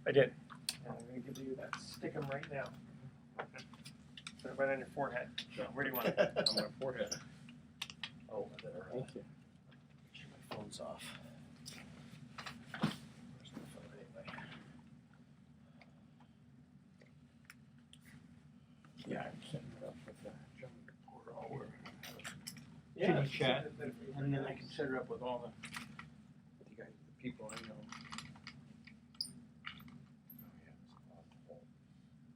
I did. And I'm going to give you that stickum right now. Put it right on your forehead. So where do you want it? On my forehead. Oh, I better Thank you. make sure my phone's off. Where's my phone anyway? Yeah, I'm setting it up with the John report all over. Yeah. Chitty chat, that'd be and then I nice. can set it up with all the guys, the people I know.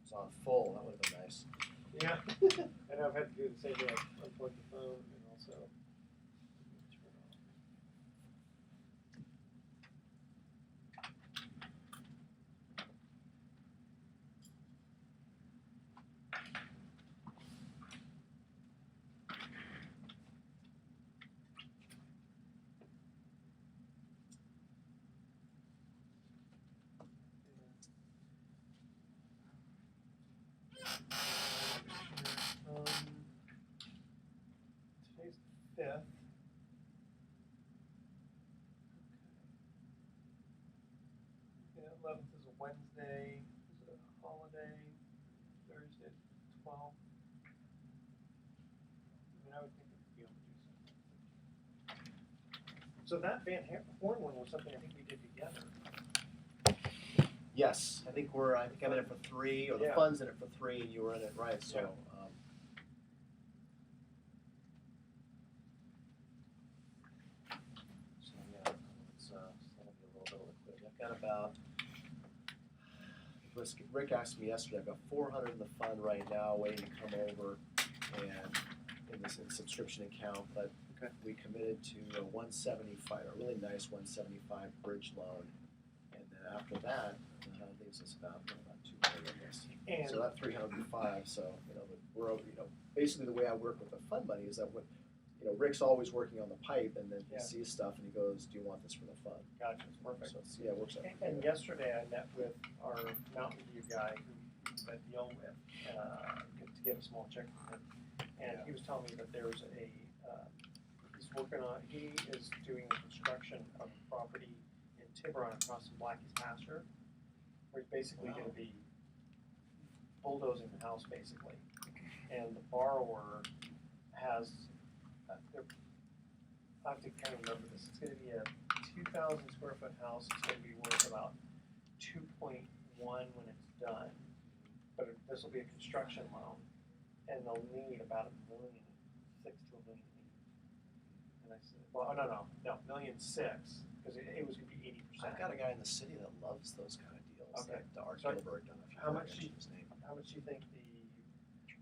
It's on full. That would have been nice. Yeah. I know I've had to do the same thing. Unplug the phone and also turn off. Today's the 5th. Okay. 11th is a Wednesday. Is it a holiday? Thursday, 12th. I mean, I would think we'd be able to do something. So that Van Horn one was something I think we did together. Yes, I think I'm in it for 3, or the Yeah. fund's in it for 3, and you were in it, right? So, Yeah. So yeah, that'll be a little bit of liquidity. I've got about. Rick asked me yesterday. I've got 400 in the fund right now, waiting to come over, and in this subscription account. But we committed to a 175, a really nice 175 bridge loan, and then after that, leaves us about 200 I guess. And So that 305. So we're basically the way I work with the fund money is that Rick's always working on the pipe, and then he Yeah. sees stuff and he goes, "Do you want this for the fund?" gotcha, it's perfect. So it works out. And yesterday I met with our Mountain View guy who I deal with to get a small check from him. And he was telling me that there's he is doing the construction of a property in Tiburon across from Blackie's pasture, where he's basically going to be bulldozing the house basically. And the borrower has, I have to kind of remember this, it's going to be a 2,000 square foot house. It's going to be worth about 2.1 when it's done, but this will be a construction loan, and they'll need about $1.6 million to $1.8 million. And I said, well, no, $1.6 million, because it was going to be 80%. I've got a guy in the city that loves those kind of deals. Okay. That Art So Gilbert. I don't know if you how ever much mentioned his name. How much do you think the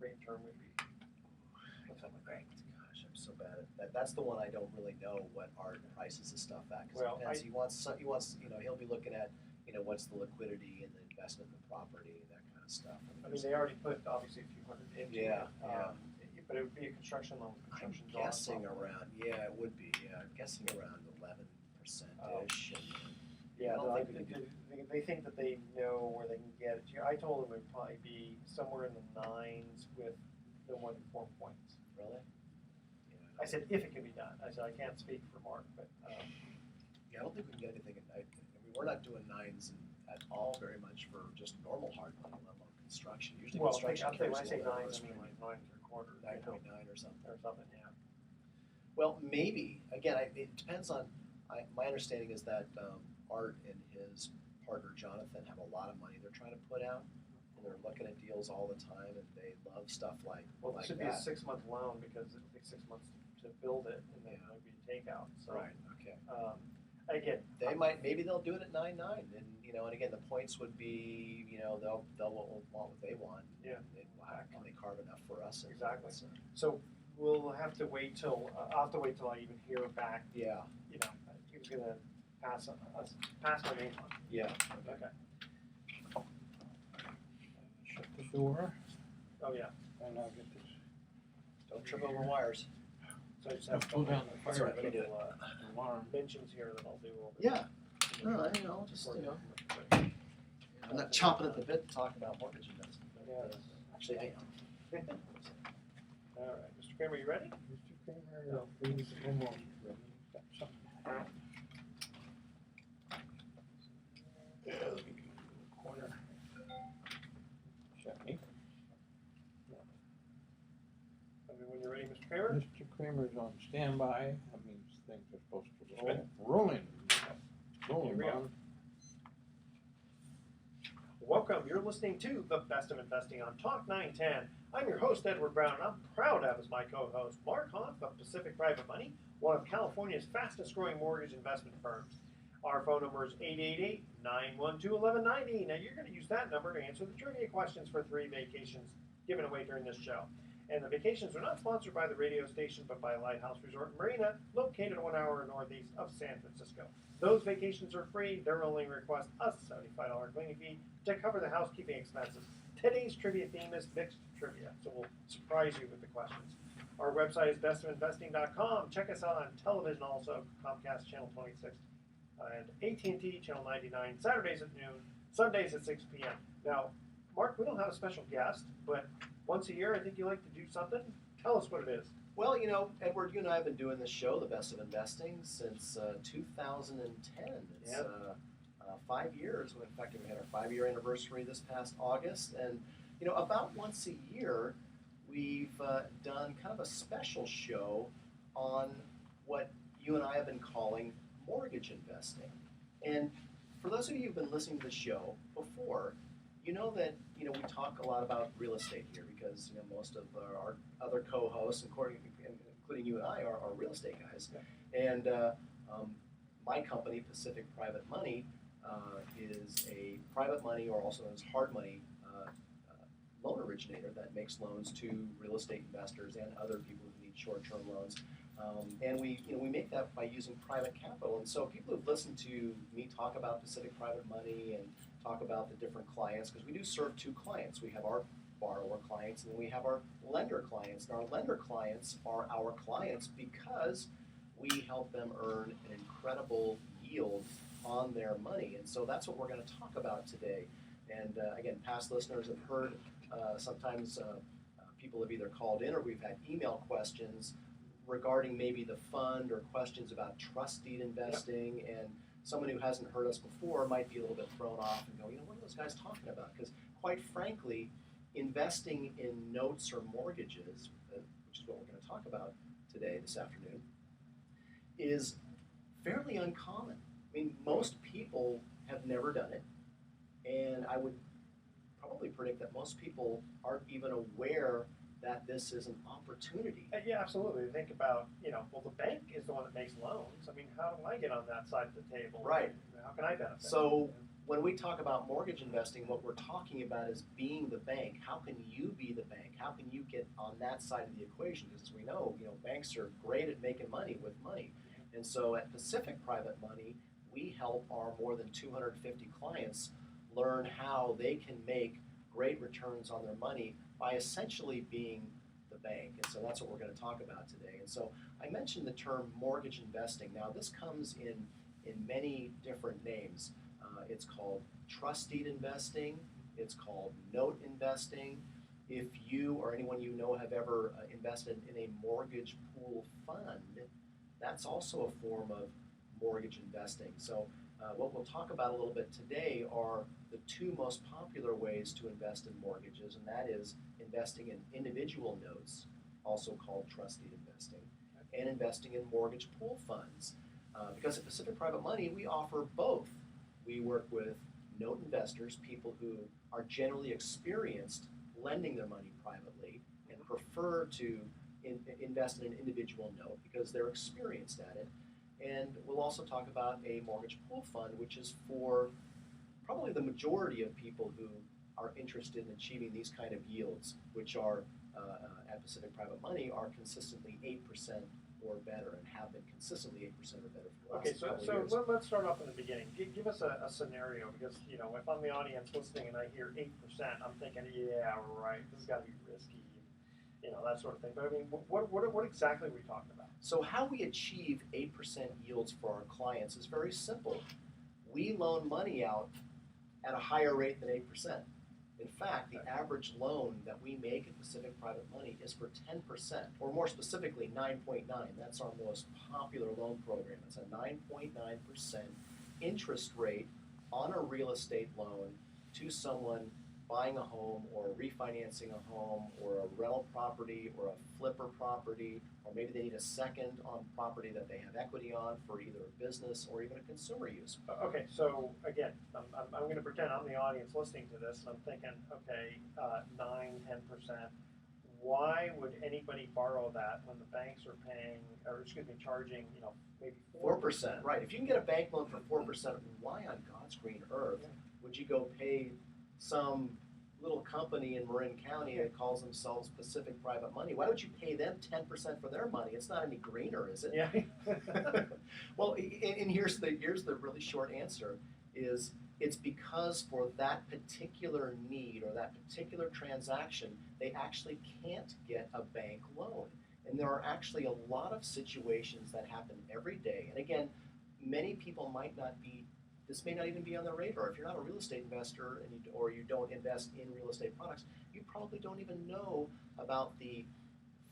rate term would be? Something like that. Gosh, I'm so bad at that. That's the one I don't really know what Art prices the stuff at. Because Well, it depends. He wants, he'll be looking at, what's the liquidity and the investment in the property and that kind of stuff. I mean, they already put obviously a few hundred into Yeah, it. yeah. But it would be a construction loan with I'm construction draws. guessing around, it would be, I'm guessing around 11%-ish. Yeah, I don't like, think they think that they know where they can get it. I told them it would probably be somewhere in the 9s with the 1 to 4 points. Really? I said if it can be done. I said I can't speak for Mark, but Yeah, I don't think we can get anything at night. We're not doing 9s at all very much for just normal hard money, let alone construction. Usually well, construction I'll tell you, when I carries say a little 9s, I risk mean like 9 3/4, 9.9 or something. or something. Yeah. Well, maybe. Again, it depends on. My understanding is that Art and his partner Jonathan have a lot of money they're trying to put out, and they're looking at deals all the time, and they love stuff like Well, like this would be that. a 6-month loan because it'll take 6 months to build it, and then Yeah. it might be a takeout. So, Right. Okay. Again, Maybe they'll do it at 9.9, and and again the points would be they'll want what they want. Yeah. And how can they carve enough for us? Exactly. So, So we'll have to wait till I'll have to wait till I even hear back. yeah. He was gonna pass my name on. Yeah. Okay. Shut the door, Oh yeah. and I'll get this. Don't trip over wires. So I just I'll have pull down the That's fire right, let me do it. alarm. mentions here that I'll do over. Yeah. No, just I'm not chomping at the bit to talk about mortgage investment. Yeah. Actually, I am. All right, Mr. Kramer, you ready? Mr. Kramer, please, almost ready. Got something. Kramer's on standby, that means things are supposed to Good. rolling. Here Rolling we go. on. Welcome, you're listening to The Best of Investing on Talk 910. I'm your host, Edward Brown, and I'm proud to have as my co-host Mark Hoff of Pacific Private Money, one of California's fastest growing mortgage investment firms. Our phone number is 888-912-1190. Now you're going to use that number to answer the trivia questions for 3 vacations given away during this show. And the vacations are not sponsored by the radio station, but by Lighthouse Resort and Marina, located 1 hour northeast of San Francisco. Those vacations are free. Their only request a $75 cleaning fee to cover the housekeeping expenses. Today's trivia theme is mixed trivia, so we'll surprise you with the questions. Our website is bestofinvesting.com. Check us out on television also, Comcast Channel 26 and AT&T Channel 99, Saturdays at noon, Sundays at 6 p.m. Now, Mark, we don't have a special guest, but once a year I think you like to do something. Tell us what it is. Well, you know, Edward, you and I have been doing this show, The Best of Investing, since 2010. It's 5 years. In fact, we had our 5-year anniversary this past August. And, you know, about once a year, we've done kind of a special show on what you and I have been calling mortgage investing. And for those of you who've been listening to the show before, you know that, you know, we talk a lot about real estate here because, you know, most of our other co-hosts, including you and I, are real estate guys. And my company, Pacific Private Money, is a private money, or also known as hard money, loan originator that makes loans to real estate investors and other people who need short-term loans. And we make that by using private capital. And so people who've listened to me talk about Pacific Private Money and talk about the different clients, because we do serve 2 clients. We have our borrower clients, and then we have our lender clients. And our lender clients are our clients because we help them earn an incredible yield on their money. And so that's what we're going to talk about today. And again, past listeners have heard sometimes people have either called in or we've had email questions regarding maybe the fund or questions about trust deed investing. And someone who hasn't heard us before might be a little bit thrown off and go, you know, what are those guys talking about? Because quite frankly, investing in notes or mortgages, which is what we're going to talk about today, this afternoon, is fairly uncommon. I mean, most people have never done it, and I would probably predict that most people aren't even aware that this is an opportunity. Yeah, absolutely. Think about, you know, well, the bank is the one that makes loans. I mean, how do I get on that side of the table? Right. How can I benefit? So when we talk about mortgage investing, what we're talking about is being the bank. How can you be the bank? How can you get on that side of the equation? Because as we know, you know, banks are great at making money with money. And so at Pacific Private Money, we help our more than 250 clients learn how they can make great returns on their money by essentially being the bank. And so that's what we're going to talk about today. And so I mentioned the term mortgage investing. Now this comes in many different names. It's called trust deed investing. It's called note investing. If you or anyone you know have ever invested in a mortgage pool fund, that's also a form of mortgage investing. So what we'll talk about a little bit today are the 2 most popular ways to invest in mortgages, and that is investing in individual notes, also called trust deed investing, and investing in mortgage pool funds. Because at Pacific Private Money, we offer both. We work with note investors, people who are generally experienced lending their money privately and prefer to invest in an individual note because they're experienced at it. And we'll also talk about a mortgage pool fund, which is for probably the majority of people who are interested in achieving these kind of yields, which are at Pacific Private Money are consistently 8% or better, and have been consistently 8% or better for the last Okay, so couple of years. let's start off in the beginning. Give us a scenario, because, you know, if I'm the audience listening and I hear 8%, I'm thinking, yeah, right, this has got to be risky, you know, that sort of thing. But I mean, what exactly are we talking about? So how we achieve 8% yields for our clients is very simple. We loan money out at a higher rate than 8%. In fact, the average loan that we make at Pacific Private Money is for 10%, or more specifically 9.9. That's our most popular loan program. It's a 9.9% interest rate on a real estate loan to someone buying a home or refinancing a home or a rental property or a flipper property, or maybe they need a second on property that they have equity on for either a business or even a consumer use. Okay, so again, I'm going to pretend I'm the audience listening to this, and I'm thinking, okay, 9-10%. Why would anybody borrow that when the banks are paying, or excuse me, charging, maybe 4%, right? If you can get a bank loan for 4%, why on God's green earth would you go pay some little company in Marin County that calls themselves Pacific Private Money? Why would you pay them 10% for their money? It's not any greener, is it? Yeah. Well, and here's the really short answer is it's because for that particular need or that particular transaction, they actually can't get a bank loan. And there are actually a lot of situations that happen every day. And again, many people might not be, this may not even be on their radar. If you're not a real estate investor or you don't invest in real estate products, you probably don't even know about the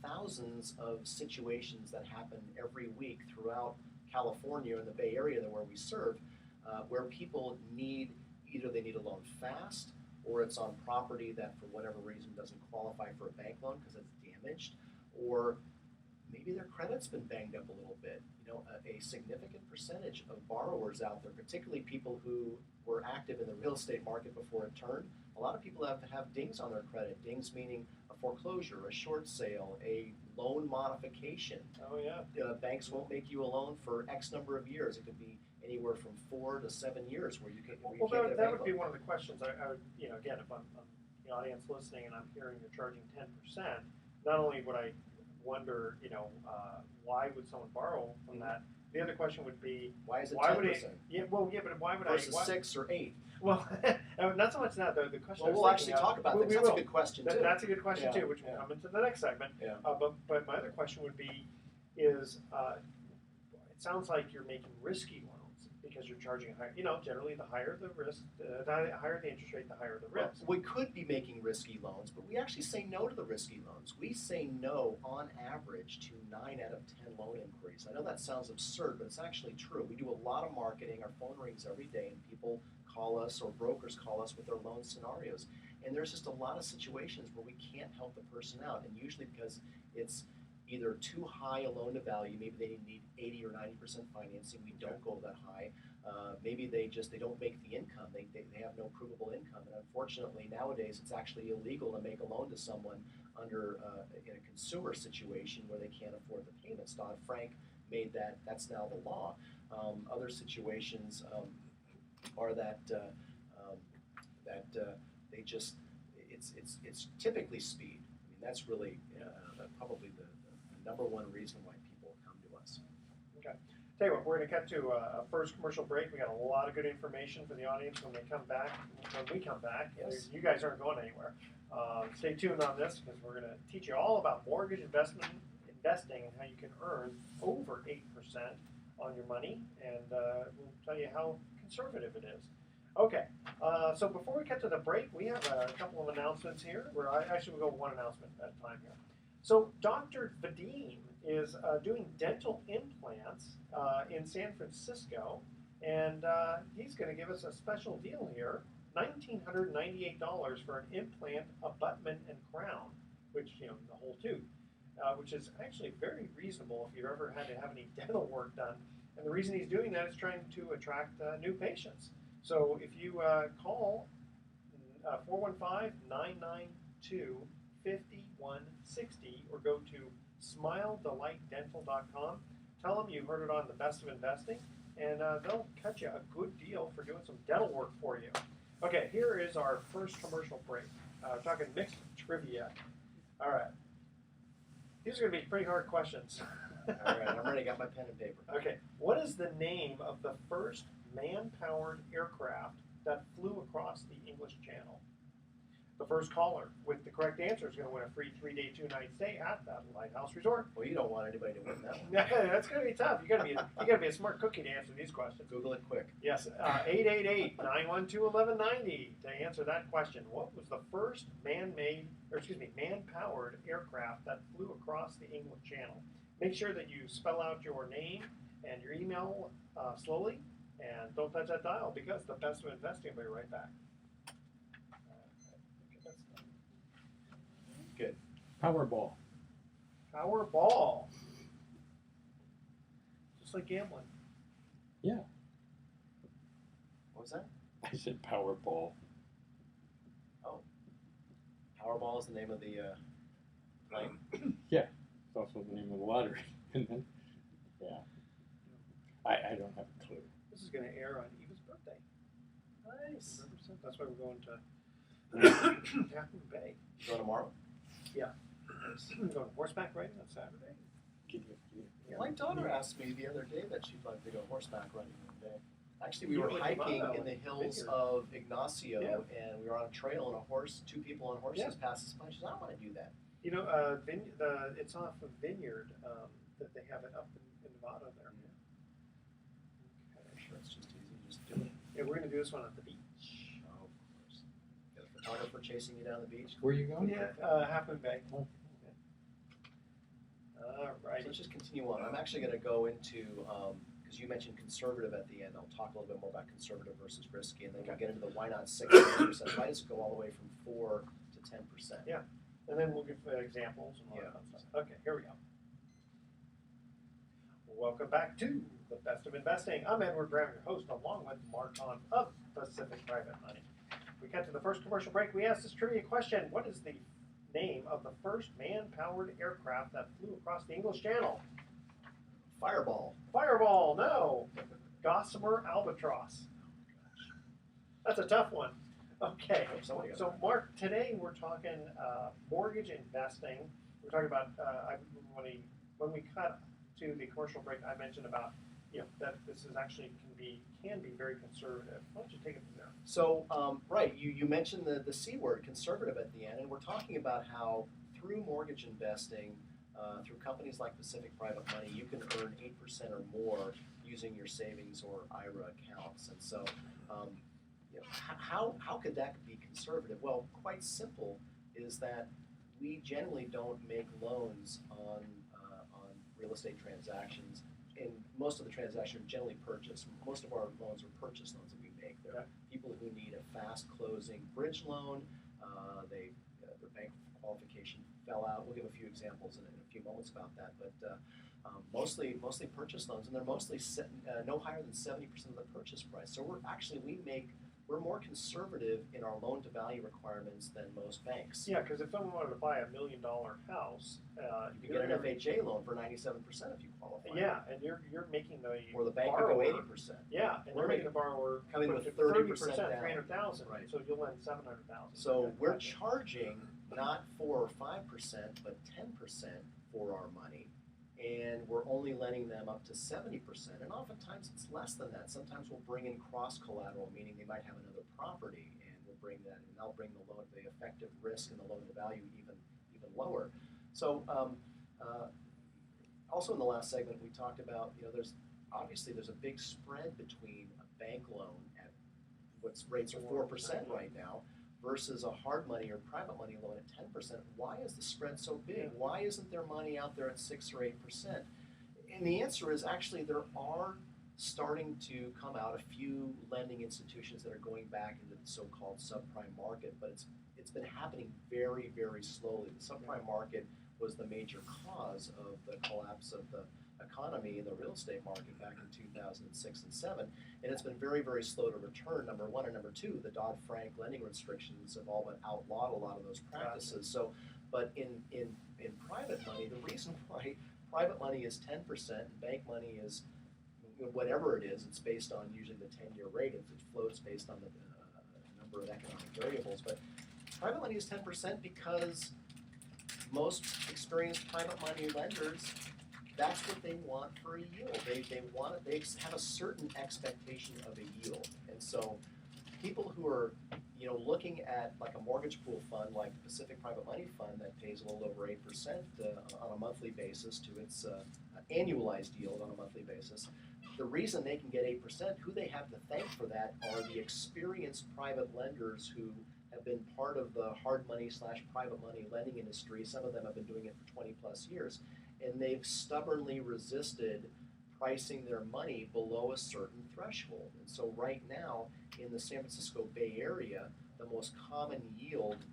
thousands of situations that happen every week throughout California and the Bay Area where we serve, where people either they need a loan fast, or it's on property that for whatever reason doesn't qualify for a bank loan because it's damaged, or maybe their credit's been banged up a little bit. A significant percentage of borrowers out there, particularly people who were active in the real estate market before it turned, a lot of people have dings on their credit. Dings meaning a foreclosure, a short sale, a loan modification. Oh yeah. Banks won't make you a loan for X number of years. It could be anywhere from 4 to 7 years where you can't get a bank loan. That would be one of the questions. I would, again, if I'm the audience listening and I'm hearing you're charging 10%, not only would I wonder, why would someone borrow from that? The other question would be, why is it 10%? Why would but why would versus 6 or 8? Well, not so much that. The question. Well, we'll actually talk about that. That's a good question too. That's a good question too, which will come into the next segment. Yeah. But my other question would be, is it sounds like you're making risky loans because you're charging higher. Generally the higher the risk, the higher the interest rate, the higher the risk. Well, we could be making risky loans, but we actually say no to the risky loans. We say no on average to 9 out of 10 loan inquiries. I know that sounds absurd, but it's actually true. We do a lot of marketing. Our phone rings every day, and people call us or brokers call us with their loan scenarios. And there's just a lot of situations where we can't help the person out, and usually because it's either too high a loan to value, maybe they need 80 or 90% financing, we don't go that high. Maybe they don't make the income, they have no provable income, and unfortunately nowadays it's actually illegal to make a loan to someone under in a consumer situation where they can't afford the payments. Dodd-Frank made that's now the law. Other situations are that they just, it's typically speed. I mean, that's really probably the number one reason why people come to us. Okay. Tell you what, we're going to cut to a first commercial break. We got a lot of good information for the audience when we come back. Yes. You guys aren't going anywhere. Stay tuned on this because we're going to teach you all about mortgage investing and how you can earn over 8% on your money, and we'll tell you how conservative it is. Okay, so before we cut to the break, we have a couple of announcements here. We'll go one announcement at a time here. So Dr. Vadim is doing dental implants in San Francisco, and he's going to give us a special deal here, $1,998 for an implant, abutment, and crown, which, the whole tooth, which is actually very reasonable if you've ever had to have any dental work done. And the reason he's doing that is trying to attract new patients. So if you call 415-992-5160 or go to SmileDelightDental.com, tell them you heard it on the Best of Investing, and they'll cut you a good deal for doing some dental work for you. Okay, here is our first commercial break. Talking mixed trivia. All right. These are going to be pretty hard questions. All right, I'm ready. Got my pen and paper. Okay. What is the name of the first man-powered aircraft that flew across the English Channel? The first caller with the correct answer is going to win a free 3-day, 2-night stay at that Lighthouse Resort. Well, you don't want anybody to win that one. That's going to be tough. You got to be a smart cookie to answer these questions. Google it quick. Yes, 888-912-1190 to answer that question. What was the first man-powered aircraft that flew across the English Channel? Make sure that you spell out your name and your email slowly, and don't touch that dial because the Best of Investing will be right back. Powerball. Powerball. Just like gambling. What was that? I said Powerball. Powerball is the name of the plane. It's also the name of the lottery. And then, yeah. I don't have a clue. This is going to air on Eva's birthday. Nice. Remember, so that's why we're going to Half Moon Bay. You go tomorrow? We're going horseback riding on Saturday. My daughter asked me the other day that she'd like to go horseback riding one day. Actually, we You were really came hiking out in the hills Vineyard. of Ignacio, Yeah. and we were on a trail, and two people on horses passed us by. She said, "I want to do that." You know, it's off of Vineyard that they have it up in Nevada there. I'm sure it's just easy, just do it. Yeah, we're going to do this one at the beach. Oh, of course. Got a photographer chasing you down the beach. Where are you going? Yeah, Half Moon Bay. Oh. All So right. let's just continue on. I'm actually going to go into, because you mentioned conservative at the end, I'll talk a little bit more about conservative versus risky, and then we'll get into the why not 6 percent. Why does it go all the way from 4 to 10%? Yeah. And then we'll give examples and all that fun stuff. Okay, here we go. Welcome back to the Best of Investing. I'm Edward Graham, your host, along with Mark Hahn of Pacific Private Money. We cut to the first commercial break. We asked this trivia question: what is the name of the first man-powered aircraft that flew across the English Channel? Fireball. Fireball, no. Gossamer Albatross. That's a tough one. Okay, Somebody got so Mark, today we're talking mortgage investing. We're talking about when we cut to the commercial break, I mentioned about that this is actually can be very conservative. Why don't you take it from there? So, right, you mentioned the C word, conservative, at the end, and we're talking about how through mortgage investing, through companies like Pacific Private Money, you can earn 8% or more using your savings or IRA accounts. And so, how could that be conservative? Well, quite simple is that we generally don't make loans on real estate transactions. And most of the transactions are generally purchased. Most of our loans are purchase loans that we make. They're people who need a fast closing bridge loan. Their bank qualification fell out. We'll give a few examples in a few moments about that. But mostly purchase loans, and they're mostly no higher than 70% of the purchase price. So we're more conservative in our loan to value requirements than most banks. Yeah, because if someone wanted to buy $1 million house, You can get an FHA loan for 97% if you qualify. Yeah, and you're making the Or the bank borrower, would go 80%. Yeah, and you're making the borrower coming with put 30% down. 300,000. Right. So you'll lend 700,000. So we're charging not 4 or 5%, but 10% for our money, and we're only lending them up to 70%. And oftentimes it's less than that. Sometimes we'll bring in cross collateral, meaning they might have another property, and we'll bring that, and I'll bring the effective risk and the loan to value even lower. So also in the last segment we talked about there's a big spread between a bank loan at what's rates are 4% right now versus a hard money or private money loan at 10%. Why is the spread so big? Why isn't there money out there at 6 or 8%? And the answer is actually there are starting to come out a few lending institutions that are going back into the so-called subprime market, but it's been happening very, very slowly. The subprime market was the major cause of the collapse of the economy in the real estate market back in 2006 and 7, and it's been very, very slow to return, number one. And number two, the Dodd-Frank lending restrictions have all but outlawed a lot of those practices. So, but in private money, the reason why private money is 10% and bank money is whatever it is, it's based on usually the 10-year rate. It floats based on the number of economic variables. But private money is 10% because most experienced private money lenders, that's what they want for a yield. They have a certain expectation of a yield. And so people who are looking at like a mortgage pool fund like the Pacific Private Money Fund that pays a little over 8% on a monthly basis to its annualized yield on a monthly basis, the reason they can get 8%, who they have to thank for that are the experienced private lenders who have been part of the hard money / private money lending industry. Some of them have been doing it for 20 plus years, and they've stubbornly resisted pricing their money below a certain threshold. And so right now in the San Francisco Bay Area, the most common yield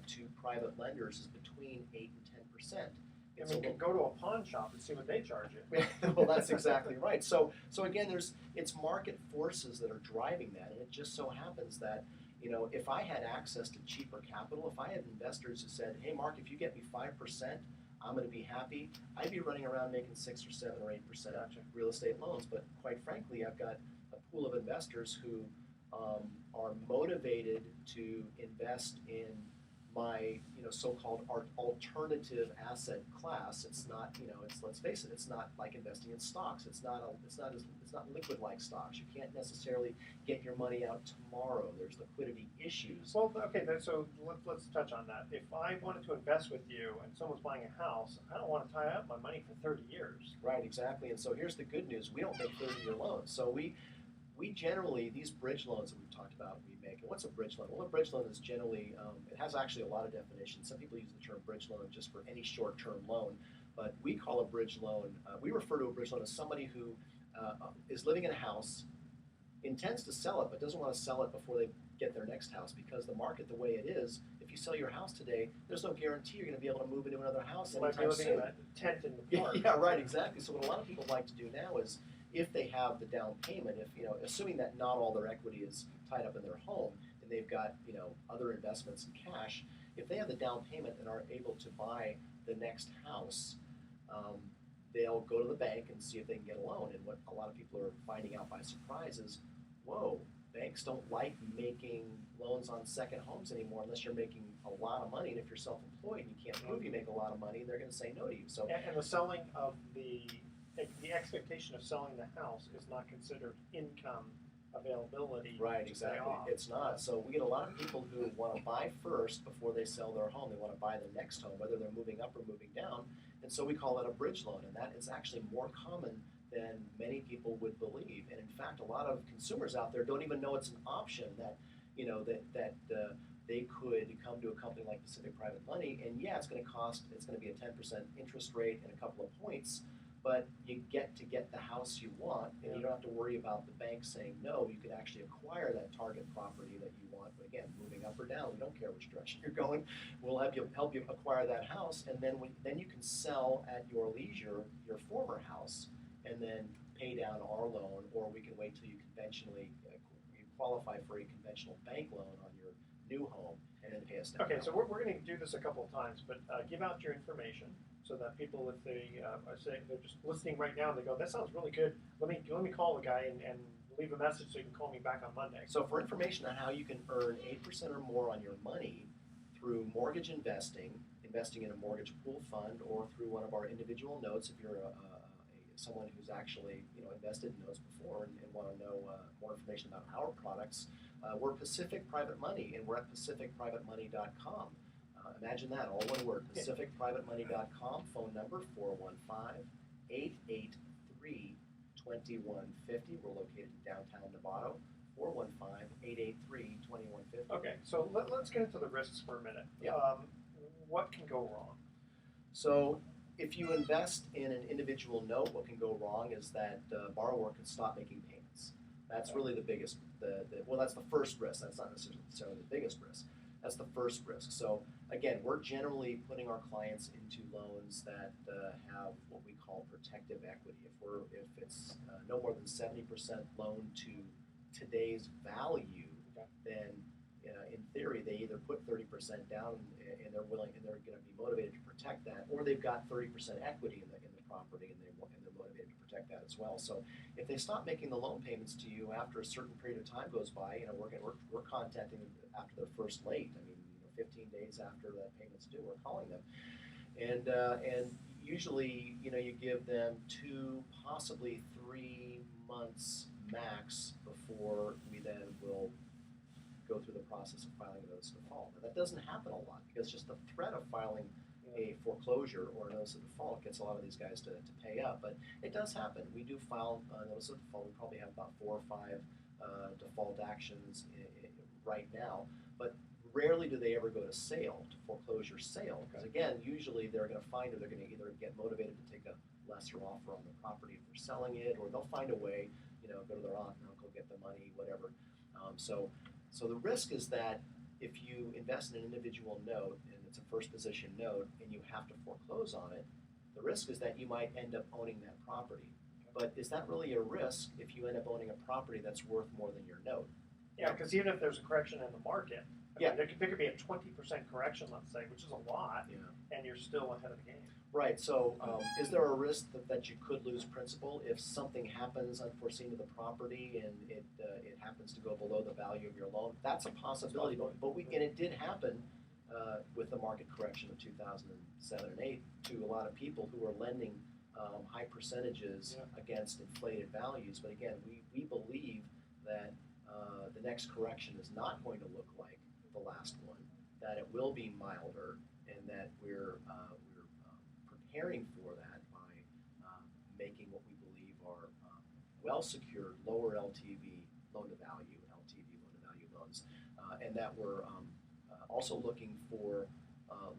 to private lenders is between 8 and 10%. I It's a mean, you little- could go to a pawn shop and see what they charge you. well, that's exactly right. So again, it's market forces that are driving that, and it just so happens that, you know, if I had access to cheaper capital, if I had investors who said, "Hey, Mark, if you get me 5%, I'm going to be happy," I'd be running around making 6 or 7 or 8% Gotcha. real estate loans. But quite frankly, I've got a pool of investors who are motivated to invest in my, you know, so-called alternative asset class. It's not, you know, it's, let's face it, it's not like investing in stocks. It's not liquid like stocks. You can't necessarily get your money out tomorrow. There's liquidity issues. Well, okay, so let's touch on that. If I wanted to invest with you and someone's buying a house, I don't want to tie up my money for 30 years. Right, exactly. And so here's the good news: we don't make 30-year loans. So we generally, these bridge loans that we've talked about, we make. And what's a bridge loan? Well, a bridge loan is generally, it has actually a lot of definitions. Some people use the term bridge loan just for any short-term loan, but we call a bridge loan, we refer to a bridge loan as somebody who is living in a house, intends to sell it, but doesn't want to sell it before they get their next house, because the market, the way it is, if you sell your house today, there's no guarantee you're going to be able to move into another house You might be anytime living soon. in a tent in the Yeah, park. yeah, right, exactly. So what a lot of people like to do now is, if they have the down payment, if, you know, assuming that not all their equity is tied up in their home and they've got, you know, other investments in cash, if they have the down payment and are able to buy the next house, they'll go to the bank and see if they can get a loan. And what a lot of people are finding out by surprise is, whoa, banks don't like making loans on second homes anymore unless you're making a lot of money. And if you're self-employed and you can't prove you make a lot of money, they're going to say no to you. So And the selling of the expectation of selling the house is not considered income availability. right, to pay exactly. off. It's not. So we get a lot of people who want to buy first before they sell their home. They want to buy the next home, whether they're moving up or moving down. And so we call that a bridge loan, and that is actually more common than many people would believe. And in fact, a lot of consumers out there don't even know it's an option, that, you know, that they could come to a company like Pacific Private Money, and yeah, it's going to be a 10% interest rate and a couple of points, but you get the house you want, and you don't have to worry about the bank saying no. You can actually acquire that target property that you want. But again, moving up or down, we don't care which direction you're going. We'll help you acquire that house, and then you can sell at your leisure your former house, and then pay down our loan, or we can wait till you conventionally you qualify for a conventional bank loan on your new home, and then pay us down. Okay, so we're going to do this a couple of times, but give out your information so that people, if they say they're just listening right now, and they go, "That sounds really good. Let me call the guy and leave a message so you can call me back on Monday." So for information on how you can earn 8% or more on your money through mortgage investing in a mortgage pool fund, or through one of our individual notes, if you're someone who's actually, you know, invested in notes before and want to know more information about our products, we're Pacific Private Money, and we're at pacificprivatemoney.com. Imagine that, all one word, pacificprivatemoney.com. Phone number 415-883-2150. We're located in downtown Novato. 415-883-2150. Okay, so let's get into the risks for a minute. Yeah. What can go wrong? So if you invest in an individual note, what can go wrong is that the borrower can stop making payments. That's really the biggest, well, that's the first risk. That's not necessarily the biggest risk. That's the first risk. So again, we're generally putting our clients into loans that have what we call protective equity. If it's no more than 70% loan to today's value, then in theory they either put 30% down and they're willing and they're going to be motivated to protect that, or they've got 30% equity in the property and they're motivated to protect that as well. So if they stop making the loan payments to you after a certain period of time goes by, you know, we're contacting them after their first late. I mean, you know, 15 days after that payment's due, we're calling them, and usually, you know, you give them 2, possibly 3 months max before we then will go through the process of filing a notice of default. Now, that doesn't happen a lot, because just the threat of filing a foreclosure or a notice of default gets a lot of these guys to pay up, but it does happen. We do file a notice of default. We probably have about 4 or 5 default actions right now, but rarely do they ever go to sale, to foreclosure sale, because again, usually they're going to find, or they're going to either get motivated to take a lesser offer on the property if they're selling it, or they'll find a way, you know, go to their aunt and uncle, get the money, whatever. So the risk is that if you invest in an individual note and it's a first position note and you have to foreclose on it, the risk is that you might end up owning that property. But is that really a risk if you end up owning a property that's worth more than your note? Yeah, because even if there's a correction in the market, I Yeah. mean, there could be a 20% correction, let's say, which is a lot, Yeah. and you're still ahead of the game. Right, so is there a risk that you could lose principal if something happens unforeseen to the property and it happens to go below the value of your loan? That's a possibility, and it did happen with the market correction of 2007 and 8 to a lot of people who were lending high percentages against inflated values. But again, we believe that the next correction is not going to look like the last one, that it will be milder, and that we're preparing for that by making what we believe are well-secured, lower LTV loan-to-value, LTV loan-to-value loans, and that we're also looking for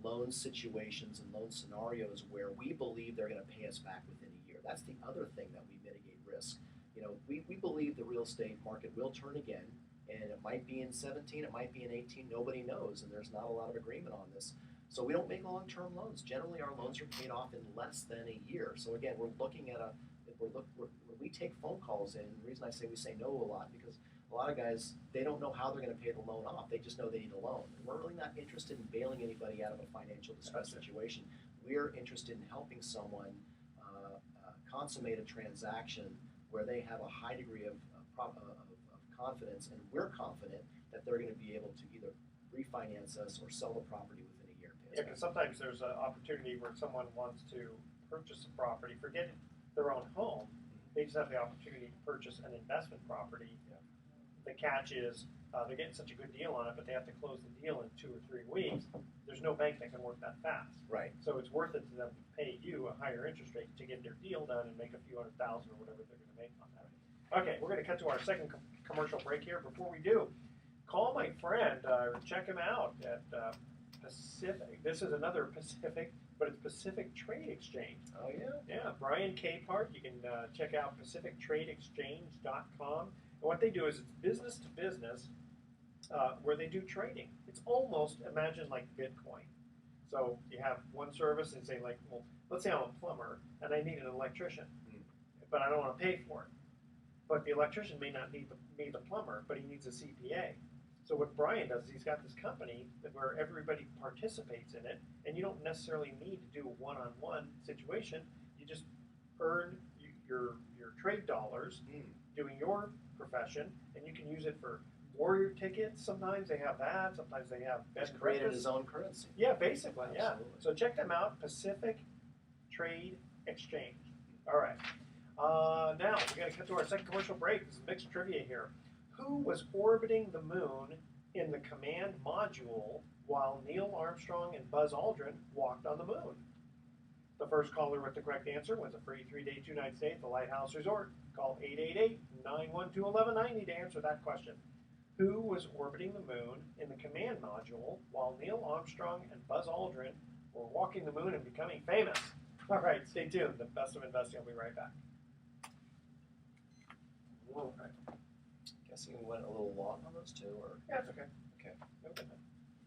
loan situations and loan scenarios where we believe they're going to pay us back within a year. That's the other thing that we mitigate risk. You know, we believe the real estate market will turn again, and it might be in 17, it might be in 18, nobody knows, and there's not a lot of agreement on this. So we don't make long-term loans. Generally, our loans are paid off in less than a year. So again, we're looking at when we take phone calls in, the reason I say we say no a lot, because a lot of guys, they don't know how they're going to pay the loan off. They just know they need a loan. And we're really not interested in bailing anybody out of a financial distress situation. We're interested in helping someone consummate a transaction where they have a high degree of confidence, and we're confident that they're going to be able to either refinance us or sell the property within a year. Yeah, because sometimes there's an opportunity where someone wants to purchase a property, forget their own home, they just have the opportunity to purchase an investment property. Yeah. The catch is they're getting such a good deal on it, but they have to close the deal in 2 or 3 weeks. There's no bank that can work that fast. Right. So it's worth it to them to pay you a higher interest rate to get their deal done and make a few $100,000 or whatever they're going to make on that. Okay, we're going to cut to our second commercial break here. Before we do, call my friend, check him out at Pacific. This is another Pacific, but it's Pacific Trade Exchange. Oh, yeah? Yeah, Brian Capehart. You can check out pacifictradeexchange.com. And what they do is it's business to business where they do trading. It's almost, imagine like Bitcoin. So you have one service and say like, well, let's say I'm a plumber and I need an electrician, but I don't want to pay for it. But the electrician may not need the plumber, but he needs a CPA. So what Brian does is he's got this company where everybody participates in it, and you don't necessarily need to do a one-on-one situation. You just earn your trade dollars doing your profession, and you can use it for warrior tickets. Sometimes they have that. Sometimes they have He's created his own currency. Yeah, basically, yeah. Absolutely. So check them out, Pacific Trade Exchange. All right. Now, we're going to cut to our second commercial break. This is mixed trivia here. Who was orbiting the moon in the command module while Neil Armstrong and Buzz Aldrin walked on the moon? The first caller with the correct answer wins a free 3-day, 2-night stay at the Lighthouse Resort. Call 888-912-1190 to answer that question. Who was orbiting the moon in the command module while Neil Armstrong and Buzz Aldrin were walking the moon and becoming famous? All right, stay tuned. The Best of Investing will be right back. All right. Guessing we went a little long on those two, or? Yeah, it's okay. Okay. Okay.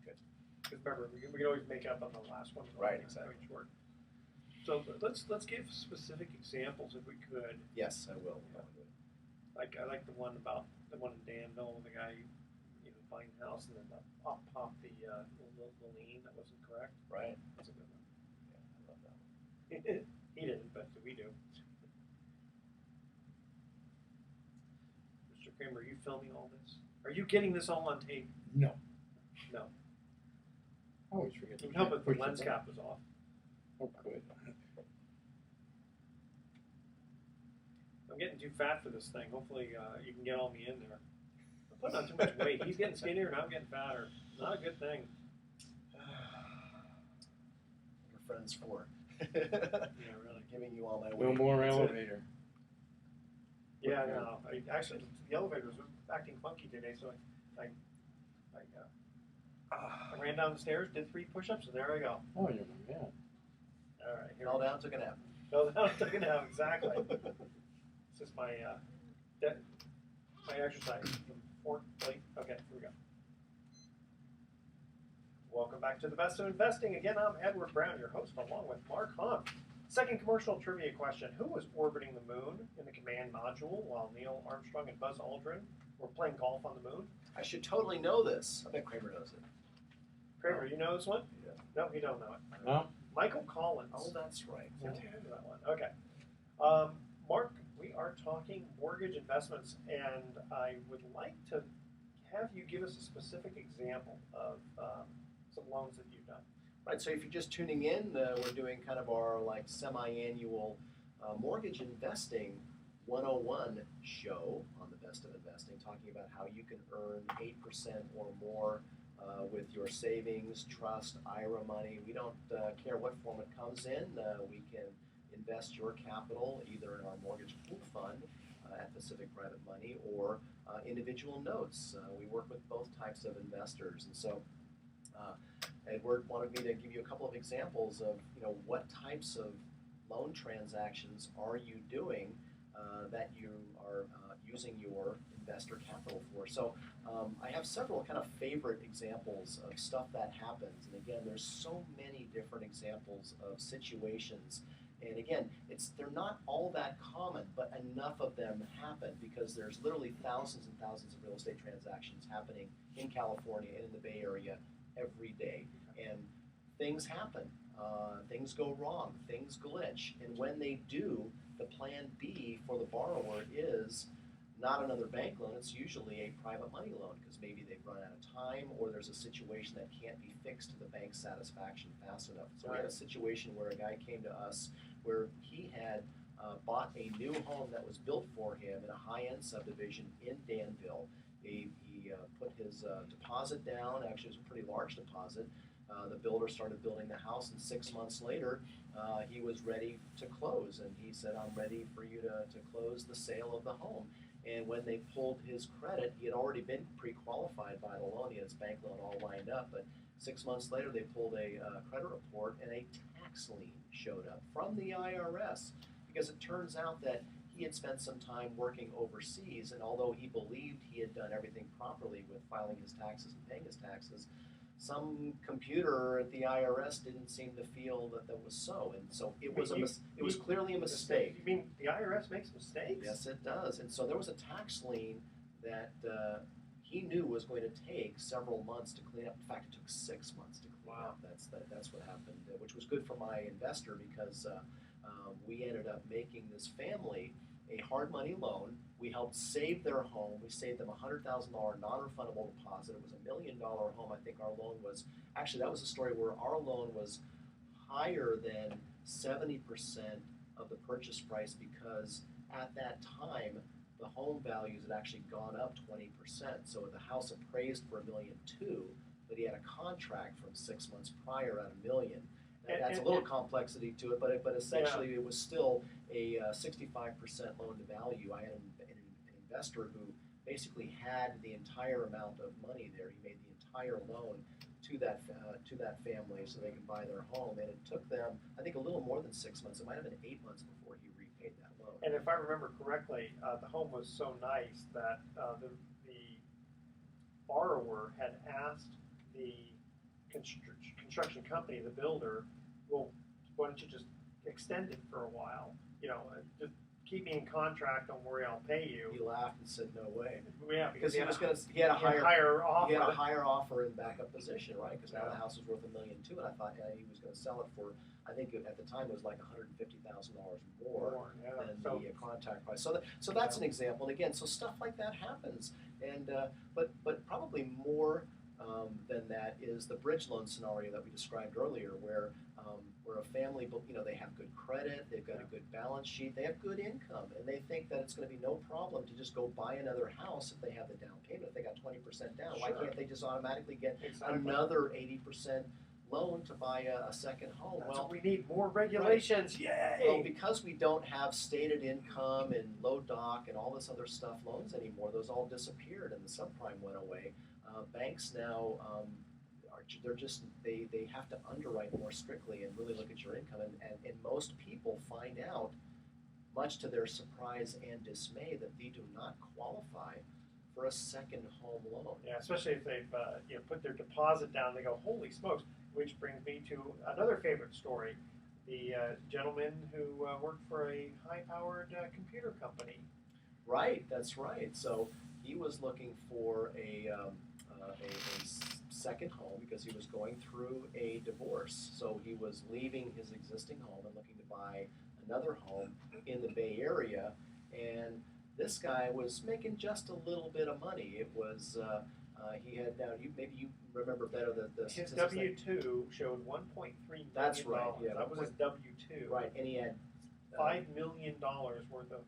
Good. Because remember, we can always make up on the last one. Right, exactly. Short. So let's give specific examples if we could. Yes, I will. Yeah. Like I like the one in Danville, the guy, buying the house and then popped the lien that wasn't correct. Right. That's a good one. Yeah, I love that one. He didn't, but we do. Mr. Kramer, are you filming all this? Are you getting this all on tape? No. No. I always forget It to would help if the push lens button. cap was off. Oh, good. I'm getting too fat for this thing. Hopefully you can get all me in there. I'm putting on too much weight. He's getting skinnier and I'm getting fatter. Not a good thing. Your friends for. Yeah, really. Giving you all my No weight. more That's it. elevator. Yeah, no. Actually, the elevators were acting funky today, so I ran down the stairs, did 3 push-ups, and there I go. Oh, you're my man. All right, here Fell we go. down, took a nap. Fell down, took a nap, exactly. This is my my exercise. Fork, plate. Okay, here we go. Welcome back to the Best of Investing. Again, I'm Edward Brown, your host, along with Mark Hunt. Second commercial trivia question. Who was orbiting the moon in the command module while Neil Armstrong and Buzz Aldrin were playing golf on the moon? I should totally know this. I bet Kramer knows it. Kramer, you know this one? Yeah. No, you don't know it. No? Michael Collins. Oh, that's right. So you knew that one. Okay. Mark, we are talking mortgage investments, and I would like to have you give us a specific example of some loans that you've done. Right, so if you're just tuning in, we're doing kind of our like semi-annual mortgage investing 101 show on the Best of Investing, talking about how you can earn 8% or more with your savings, trust, IRA money. We don't care what form it comes in. We can invest your capital either in our mortgage pool fund at Pacific Private Money or individual notes. We work with both types of investors, and so Edward wanted me to give you a couple of examples of what types of loan transactions are you doing that you are using your investor capital for. So I have several kind of favorite examples of stuff that happens, and again, there's so many different examples of situations. And again, they're not all that common, but enough of them happen because there's literally thousands and thousands of real estate transactions happening in California and in the Bay Area every day. And things happen, things go wrong, things glitch. And when they do, the plan B for the borrower is not another bank loan, it's usually a private money loan because maybe they've run out of time or there's a situation that can't be fixed to the bank's satisfaction fast enough. So we had a situation where a guy came to us where he had bought a new home that was built for him in a high-end subdivision in Danville. He put his deposit down, actually it was a pretty large deposit. The builder started building the house, and 6 months later, he was ready to close. And he said, I'm ready for you to close the sale of the home. And when they pulled his credit, he had already been pre-qualified by the loan. He had his bank loan all lined up. But 6 months later, they pulled a credit report, and a tax lien showed up from the IRS because it turns out that he had spent some time working overseas, and although he believed he had done everything properly with filing his taxes and paying his taxes, some computer at the IRS didn't seem to feel that that was so, and so it was clearly a mistake. You mean the IRS makes mistakes? Yes, it does. And so there was a tax lien that he knew was going to take several months to clean up. In fact, it took 6 months to clean up. That's what happened, which was good for my investor because we ended up making this family a hard money loan. We helped save their home. We saved them a $100,000 non-refundable deposit. It was $1 million home. I think our loan was, actually that was a story where our loan was higher than 70% of the purchase price because at that time the home values had actually gone up 20%. So the house appraised for $1.2 million, but he had a contract from 6 months prior at $1 million. That's a little complexity to it, but essentially it was still a 65% loan to value. I had an investor who basically had the entire amount of money there. He made the entire loan to that family so they could buy their home, and it took them, I think, a little more than 6 months. It might have been 8 months before he repaid that loan. And if I remember correctly, the home was so nice that the borrower had asked the construction company, the builder, well, why don't you just extend it for a while? Just keep me in contract. Don't worry, I'll pay you. He laughed and said, "No way." Yeah, because he had a higher offer. He had a higher offer in backup position, right? Because now the house is worth $1.2 million, and I thought he was going to sell it for. I think at the time it was like $150,000 more than the contract price. So that's an example. And again, so stuff like that happens. And but probably more than that is the bridge loan scenario that we described earlier, where a family, they have good credit, they've got a good balance sheet, they have good income, and they think that it's going to be no problem to just go buy another house if they have the down payment. If they got 20% down, why can't they just automatically get another 80% loan to buy a second home? That's what we need, more regulations. Yay! Well, because we don't have stated income and low doc and all this other stuff loans anymore, those all disappeared and the subprime went away. Banks now they have to underwrite more strictly and really look at your income, and most people find out, much to their surprise and dismay, that they do not qualify for a second home loan. Yeah, especially if they've put their deposit down, they go, holy smokes. Which brings me to another favorite story: the gentleman who worked for a high-powered computer company. Right, that's right. So he was looking for second home because he was going through a divorce. So he was leaving his existing home and looking to buy another home in the Bay Area. And this guy was making just a little bit of money. It was he had now maybe you remember better the His statistics. W-2 showed $1.3 million. That's right, yeah. That was his W-2. Right, and he had $5 million worth of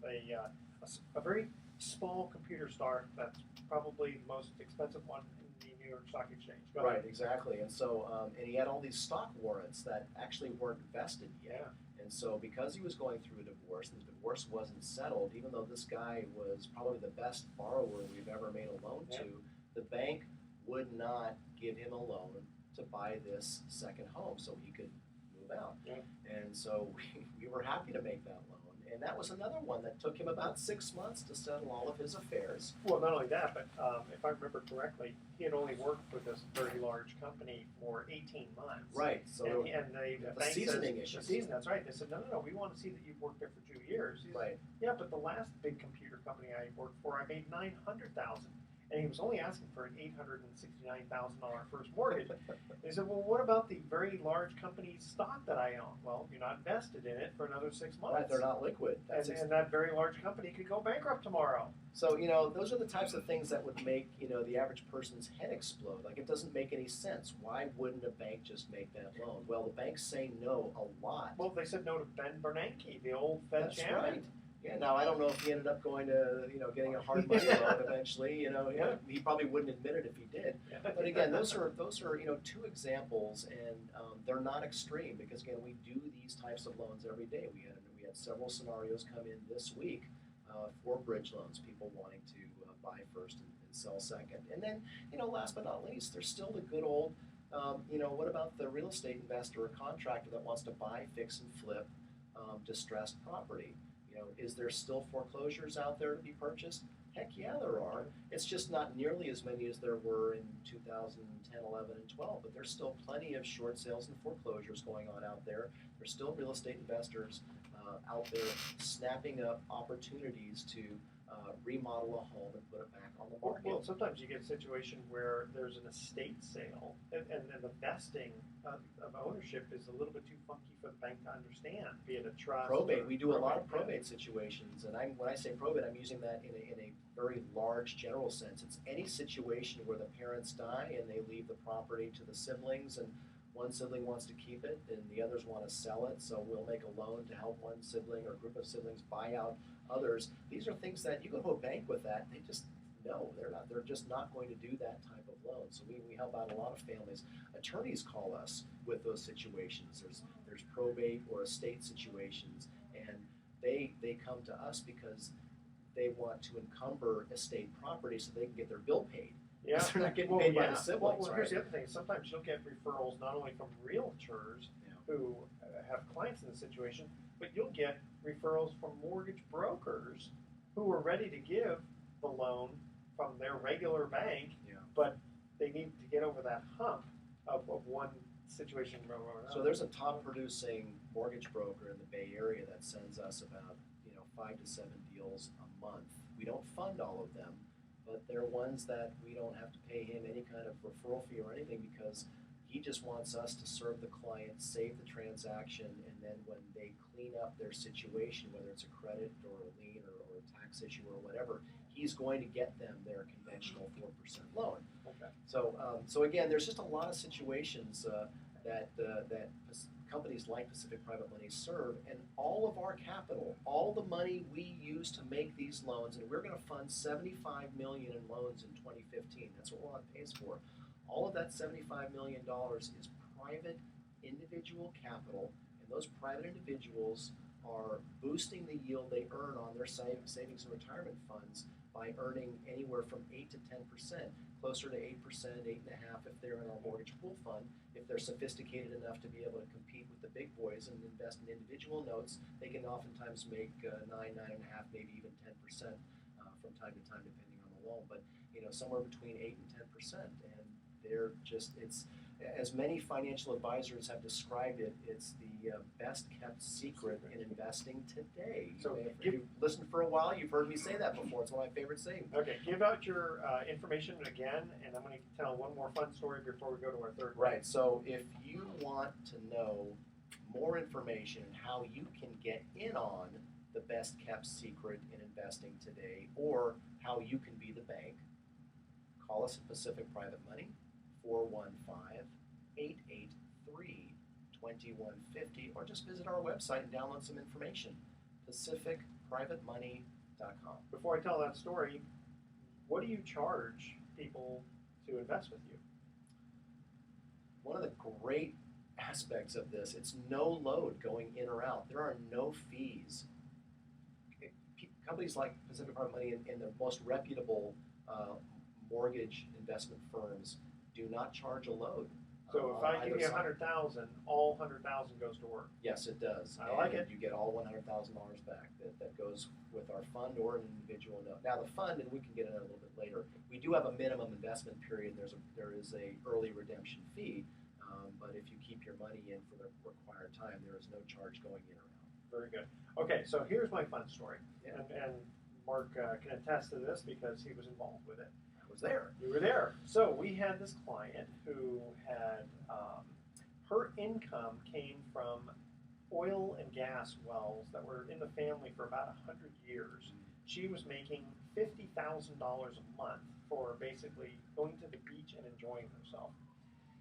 a very small computer start. That's probably the most expensive one in the New York Stock Exchange. Go right, ahead. exactly. And so and he had all these stock warrants that actually weren't vested yet. Yeah. And so because he was going through a divorce, and the divorce wasn't settled, even though this guy was probably the best borrower we've ever made a loan Yeah. to, the bank would not give him a loan to buy this second home so he could move out. Yeah. And so we were happy to make that loan. And that was another one that took him about 6 months to settle all of his affairs. Well, not only that, but if I remember correctly, he had only worked with this very large company for 18 months. Right. So And the bank seasoning says, issues. The season, that's right. They said, no, we want to see that you've worked there for 2 years. He said, right. yeah, but the last big computer company I worked for, I made $900,000. And he was only asking for an $869,000 first mortgage. They said, well, what about the very large company's stock that I own? Well, you're not invested in it for another 6 months. Right, they're not liquid. And that very large company could go bankrupt tomorrow. So, those are the types of things that would make, the average person's head explode. Like, it doesn't make any sense. Why wouldn't a bank just make that loan? Well, the banks say no a lot. Well, they said no to Ben Bernanke, the old Fed That's chairman. right. Yeah, now I don't know if he ended up going to, getting a hard money loan eventually. He probably wouldn't admit it if he did. But again, those are two examples, and they're not extreme because again, we do these types of loans every day. We had several scenarios come in this week for bridge loans, people wanting to buy first and sell second, and then last but not least, there's still the good old. What about the real estate investor or contractor that wants to buy, fix, and flip distressed property? Is there still foreclosures out there to be purchased? Heck yeah, there are. It's just not nearly as many as there were in 2010, 11, and 12, but there's still plenty of short sales and foreclosures going on out there. There's still real estate investors out there snapping up opportunities to remodel a home and put it back on the market. Well, sometimes you get a situation where there's an estate sale, and the vesting of ownership is a little bit too funky for the bank to understand, be it a trust. Probate. We do a lot of probate. probate situations, and when I say probate, I'm using that in a very large general sense. It's any situation where the parents die and they leave the property to the siblings, and one sibling wants to keep it and the others want to sell it, so we'll make a loan to help one sibling or group of siblings buy out others. These are things that you go to a bank with that, they just no, they're just not going to do that type of loan. So we help out a lot of families. Attorneys call us with those situations. There's probate or estate situations, and they come to us because they want to encumber estate property so they can get their bill paid. Yeah, They're not getting paid by the siblings, well, right? here's the other thing. Sometimes you'll get referrals not only from realtors who have clients in the situation, but you'll get referrals from mortgage brokers who are ready to give the loan from their regular bank, but they need to get over that hump of one situation or another. So there's a top producing mortgage broker in the Bay Area that sends us about 5 to 7 deals a month. We don't fund all of them, but they're ones that we don't have to pay him any kind of referral fee or anything because he just wants us to serve the client, save the transaction, and then when they clean up their situation, whether it's a credit or a lien or a tax issue or whatever, he's going to get them their conventional 4% loan. Okay. So again, there's just a lot of situations that companies like Pacific Private Money serve, and all of our capital, all the money we use to make these loans, and we're going to fund $75 million in loans in 2015. That's what we're on pace for. All of that $75 million is private individual capital, and those private individuals are boosting the yield they earn on their savings and retirement funds by earning anywhere from 8 to 10%, closer to 8%, 8.5% if they're in our mortgage pool fund. If they're sophisticated enough to be able to compete with the big boys and invest in individual notes, they can oftentimes make 9, 9.5%, maybe even 10% from time to time, depending on the loan, but somewhere between 8 and 10%, and they're just it's as many financial advisors have described it. It's the best kept secret in investing today. So If you've listened for a while, you've heard me say that before. It's one of my favorite sayings. Okay, give out your information again, and I'm going to tell one more fun story before we go to our third. Right. So if you want to know more information on how you can get in on the best kept secret in investing today, or how you can be the bank, call us at Pacific Private Money, 415-883-2150, or just visit our website and download some information, pacificprivatemoney.com. Before I tell that story, what do you charge people to invest with you? One of the great aspects of this, it's no load going in or out. There are no fees. Companies like Pacific Private Money and the most reputable mortgage investment firms do not charge a load. So if I give either you side. 100,000, all 100,000 goes to work. Yes, it does. I like it. You get all $100,000 back. That goes with our fund or an individual note. Now the fund, and we can get into that a little bit later, we do have a minimum investment period. There is a early redemption fee, but if you keep your money in for the required time, there is no charge going in or out. Very good. Okay, so here's my fun story. Yeah. And Mark can attest to this because he was involved with it. I was there. You were there. So we had this client who had, her income came from oil and gas wells that were in the family for about 100 years. She was making $50,000 a month for basically going to the beach and enjoying herself.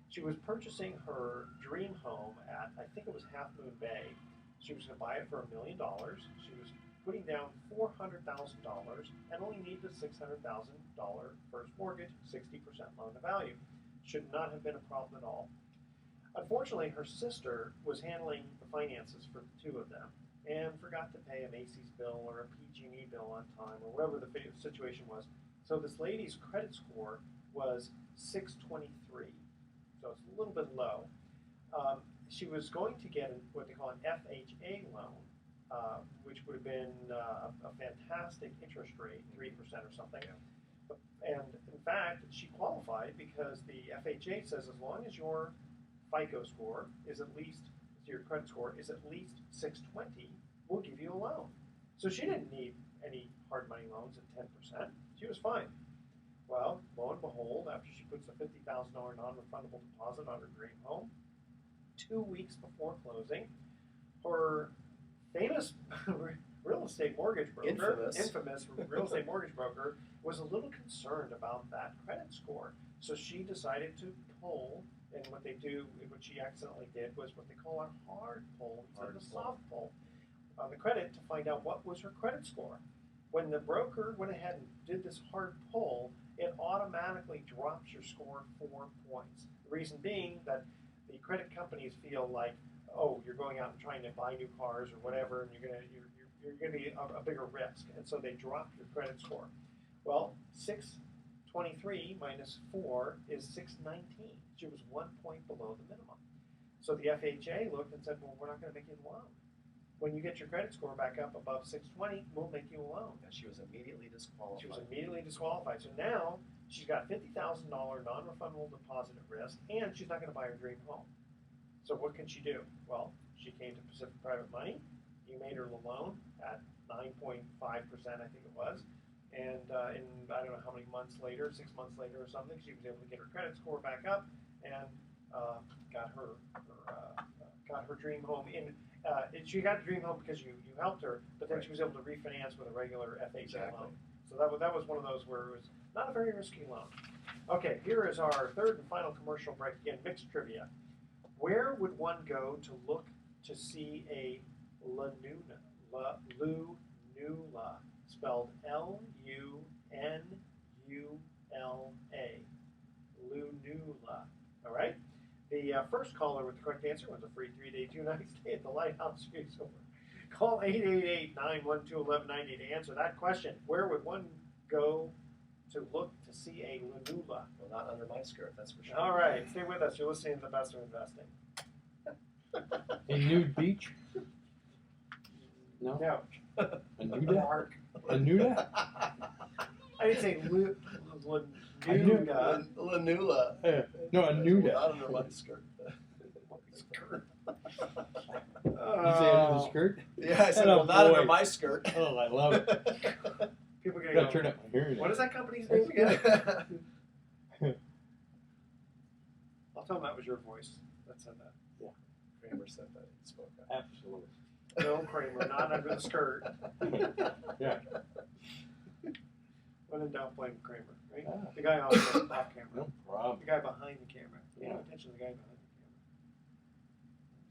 She was purchasing her dream home at, I think it was Half Moon Bay. She was going to buy it for $1 million. She was putting down $400,000 and only needed a $600,000 first mortgage, 60% loan to value. Should not have been a problem at all. Unfortunately, her sister was handling the finances for the two of them and forgot to pay a Macy's bill or a PG&E bill on time or whatever the situation was. So this lady's credit score was 623, so it's a little bit low. She was going to get what they call an FHA loan, which would have been a fantastic interest rate, 3% or something. And in fact, she qualified because the FHA says as long as your FICO score is at least, your credit score is at least 620, we'll give you a loan. So she didn't need any hard money loans at 10%. She was fine. Well, lo and behold, after she puts a $50,000 non-refundable deposit on her dream home, 2 weeks before closing, her famous real estate mortgage broker, infamous real estate mortgage broker, was a little concerned about that credit score. So she decided to pull, and what she accidentally did was what they call a hard pull instead of a soft pull on the credit to find out what was her credit score. When the broker went ahead and did this hard pull, it automatically drops your score 4 points. The reason being that the credit companies feel like, oh, you're going out and trying to buy new cars or whatever, and you're going to be a bigger risk, and so they drop your credit score. Well, 623 minus 4 is 619. She was 1 point below the minimum. So the FHA looked and said, well, we're not going to make you a loan. When you get your credit score back up above 620, we'll make you a loan. And she was immediately disqualified. She was immediately disqualified. So now she's got $50,000 non-refundable deposit at risk, and she's not going to buy her dream home. So what can she do? Well, she came to Pacific Private Money. You made her the loan at 9.5%, I think it was. And in I don't know how many months later, 6 months later or something, she was able to get her credit score back up and got her dream home in. She got the dream home because you helped her, but then she was able to refinance with a regular FHA loan. So that was one of those where it was not a very risky loan. Okay, here is our third and final commercial break. Again, mixed trivia. Where would one go to look to see a Lunula, spelled Lunula, Lunula. All right? The first caller with the correct answer wins a free 3-day, 2-night stay at the Lighthouse Resort. Call 888-912-1190 to answer that question. Where would one go to look to see a Lunula? Well, not under my skirt, that's for sure. All right, stay with us. You're listening to The Best of Investing. A nude beach? No? No. A nuda? Mark. A nuda? I didn't say Lanuga. Lanula. No, a nuda. Not under my skirt. Skirt. You say under the skirt? Yeah, I said, Atta well, not under boy. my skirt. Oh, I love it. People are I gonna gotta go, turn up my hearing. what is that company's name again? I'll tell them that was your voice that said that. Kramer said that. He spoke up. Absolutely. No, Kramer, not under the skirt. Yeah. When in doubt, blame Kramer, right? Ah. The guy off camera. No problem. The guy behind the camera. Pay Yeah. attention to the guy behind the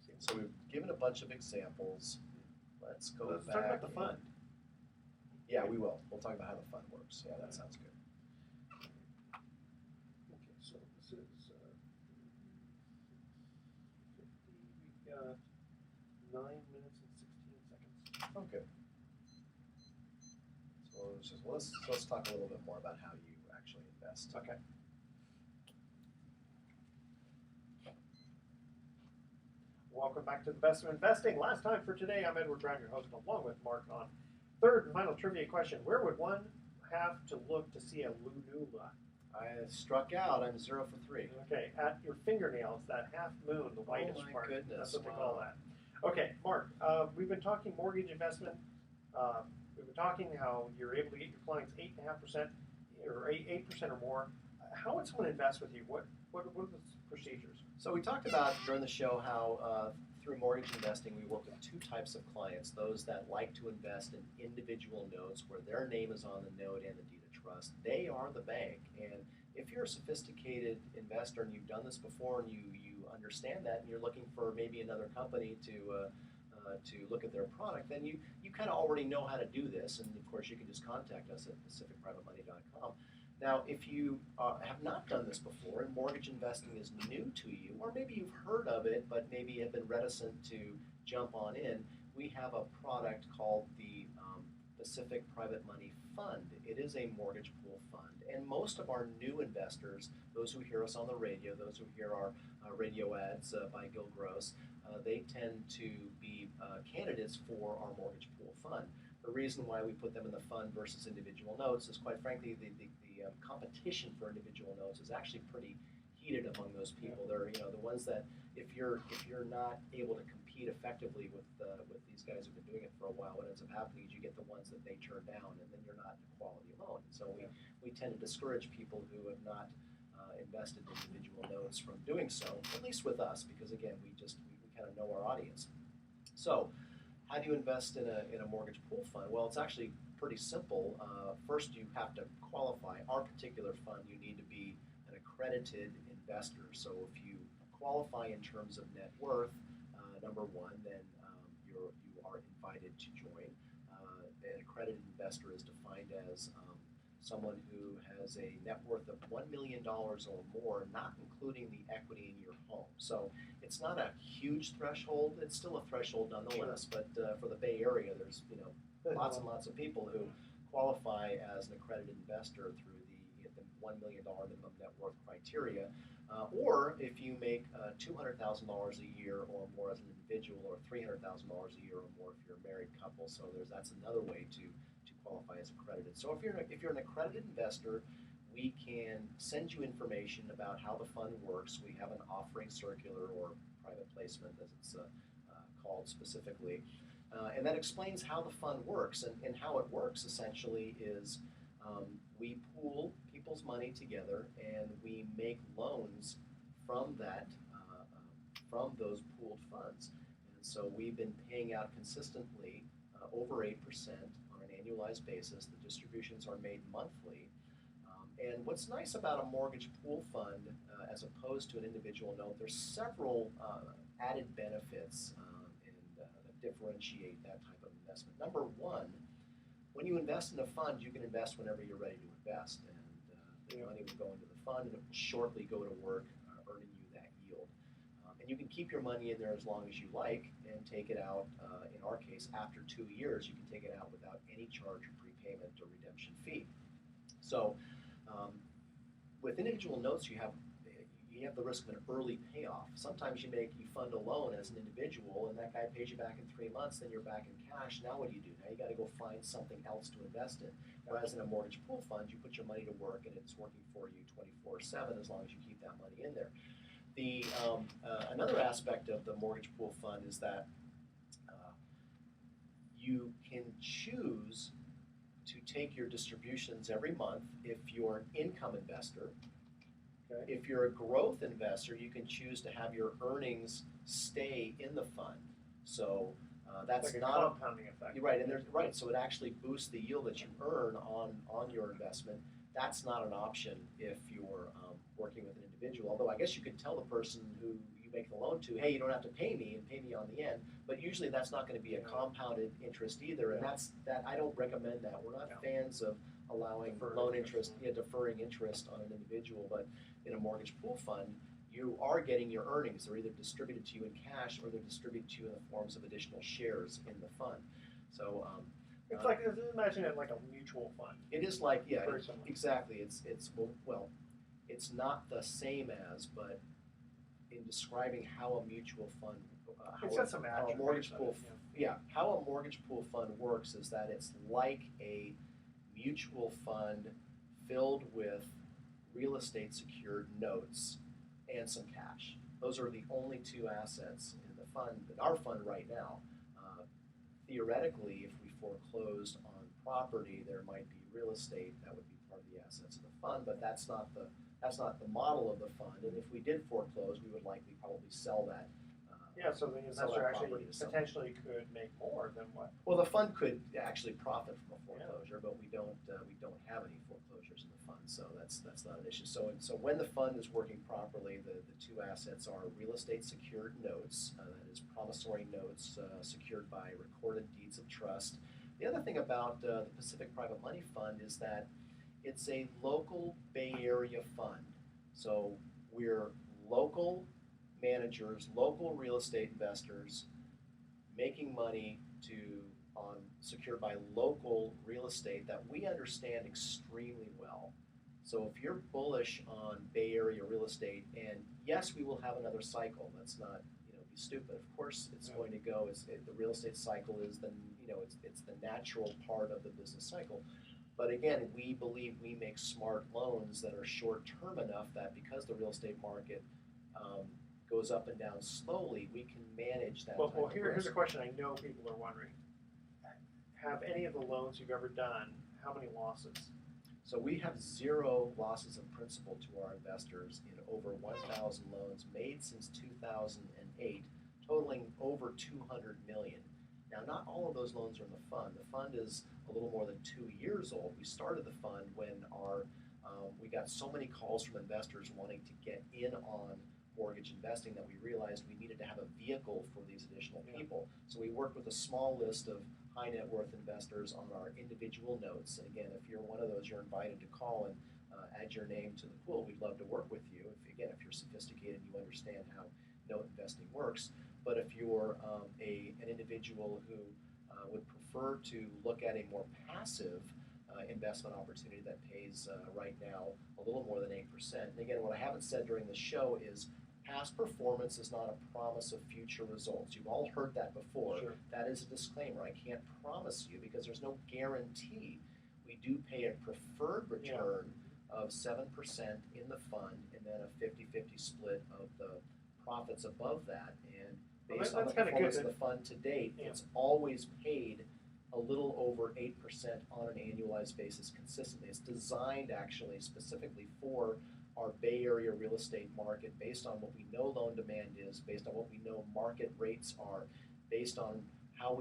camera. So we've given a bunch of examples. Let's go Let's back. talk about the and- fund. Yeah, we will. We'll talk about how the fund works. Yeah, that sounds good. Okay, so this is 50, we got 9 minutes and 16 seconds. Okay. So let's talk a little bit more about how you actually invest. Okay. Welcome back to the Best of Investing. Last time for today, I'm Edward Brown, your host, along with Mark on third and final trivia question. Where would one have to look to see a lunula? I struck out. I'm 0 for 3. Okay, at your fingernails, that half moon, the whitest my part. goodness, That's what they wow. call that. Okay, Mark, we've been talking mortgage investment. We've been talking how you're able to get your clients 8.5% or 8% or more. How would someone invest with you? What are the procedures? So we talked about during the show how through mortgage investing we work with two types of clients. Those that like to invest in individual notes where their name is on the note and the deed of trust. They are the bank. And if you're a sophisticated investor and you've done this before and you understand that and you're looking for maybe another company to look at their product, then you kind of already know how to do this. And of course you can just contact us at pacificprivatemoney.com. Now, if you have not done this before and mortgage investing is new to you, or maybe you've heard of it but maybe have been reticent to jump on in, we have a product called the Pacific Private Money Fund. It is a mortgage pool fund, and most of our new investors, those who hear us on the radio, those who hear our radio ads by Gil Gross, they tend to be candidates for our mortgage pool fund. The reason why we put them in the fund versus individual notes is, quite frankly, the competition for individual notes is actually pretty heated among those people. They're the ones that if you're not able to compete effectively with these guys who've been doing it for a while, what ends up happening is you get the ones that they turn down, and then you're not a quality loan. So we tend to discourage people who have not invested in individual notes from doing so, at least with us, because again, we kind of know our audience. So how do you invest in a mortgage pool fund? Well, it's actually pretty simple. First, you have to qualify. Our particular fund, you need to be an accredited investor. So if you qualify in terms of net worth, number one, then you are invited to join. An accredited investor is defined as someone who has a net worth of $1 million or more, not including the equity in your home. So it's not a huge threshold. It's still a threshold nonetheless. But for the Bay Area, there's lots and lots of people who qualify as an accredited investor through the $1 million minimum net worth criteria. Or if you make $200,000 a year or more as an individual, or $300,000 a year or more if you're a married couple. So that's another way to qualify as accredited. So if you're an accredited investor, we can send you information about how the fund works. We have an offering circular, or private placement as it's called specifically. And that explains how the fund works. And how it works essentially is we pool people's money together and we make loans from that, from those pooled funds. And so we've been paying out consistently over 8% on an annualized basis. The distributions are made monthly. And what's nice about a mortgage pool fund as opposed to an individual note, there's several added benefits that differentiate that type of investment. Number one, when you invest in a fund, you can invest whenever you're ready to invest. And the money will go into the fund and it will shortly go to work earning you that yield. And you can keep your money in there as long as you like and take it out, in our case, after 2 years, you can take it out without any charge or prepayment or redemption fee. So with individual notes, you you have the risk of an early payoff. Sometimes you fund a loan as an individual, and that guy pays you back in 3 months, then you're back in cash. Now what do? Now you got to go find something else to invest in. Whereas in a mortgage pool fund, you put your money to work, and it's working for you 24/7 as long as you keep that money in there. The another aspect of the mortgage pool fund is that you can choose to take your distributions every month if you're an income investor. Okay. If you're a growth investor, you can choose to have your earnings stay in the fund. So that's like a not compounding effect. right, and there's right. So it actually boosts the yield that you earn on your investment. That's not an option if you're working with an individual. Although I guess you could tell the person who you make the loan to, hey, you don't have to pay me, and pay me on the end. But usually that's not going to be a compounded interest either, and I don't recommend that. We're not fans of allowing Deferred loan interest. deferring interest on an individual. But in a mortgage pool fund, you are getting your earnings. They're either distributed to you in cash or they're distributed to you in the forms of additional shares in the fund. So It's like, imagine it like a mutual fund. it is like, yeah, Very similar. exactly. It's well, it's not the same as, but in describing how a mutual fund, It's got some how a attributes mortgage of pool, it, yeah. how a mortgage pool fund works is that it's like a mutual fund filled with real estate secured notes and some cash. Those are the only two assets in the fund, our fund right now. Theoretically, if we foreclosed on property, there might be real estate that would be part of the assets of the fund, but that's not the model of the fund. And if we did foreclose, we would likely probably sell that. Yeah, so the Sell investor that actually property to someone. potentially could make more than what. Well, the fund could actually profit from a foreclosure, but we don't have any foreclosures in the fund, so that's not an issue. So when the fund is working properly, the two assets are real estate secured notes, that is promissory notes secured by recorded deeds of trust. The other thing about the Pacific Private Money Fund is that it's a local Bay Area fund. So we're local managers, local real estate investors making money secured by local real estate that we understand extremely well. So if you're bullish on Bay Area real estate, and yes, we will have another cycle. Let's not be stupid. Of course, it's going to go. The real estate cycle is it's the natural part of the business cycle. But again, we believe we make smart loans that are short term enough that because the real estate market goes up and down slowly, we can manage that. Well, type of here's risk. a question I know people are wondering. Have any of the loans you've ever done, how many losses? So we have 0 losses of principal to our investors in over 1,000 loans made since 2008, totaling over $200 million. Now, not all of those loans are in the fund. The fund is a little more than 2 years old. We started the fund when we got so many calls from investors wanting to get in on mortgage investing that we realized we needed to have a vehicle for these additional people. So we worked with a small list of high net worth investors on our individual notes. And again, if you're one of those, you're invited to call and add your name to the pool. We'd love to work with you. If you're sophisticated and you understand how note investing works. But if you're an individual who would prefer to look at a more passive investment opportunity that pays right now a little more than 8%. And again, what I haven't said during the show is past performance is not a promise of future results. You've all heard that before. Sure. That is a disclaimer. I can't promise you because there's no guarantee. We do pay a preferred return of 7% in the fund and then a 50-50 split of the profits above that. And based on the performance of the fund to date, it's always paid a little over 8% on an annualized basis consistently. It's designed actually specifically for our Bay Area real estate market based on what we know loan demand is, based on what we know market rates are, based on how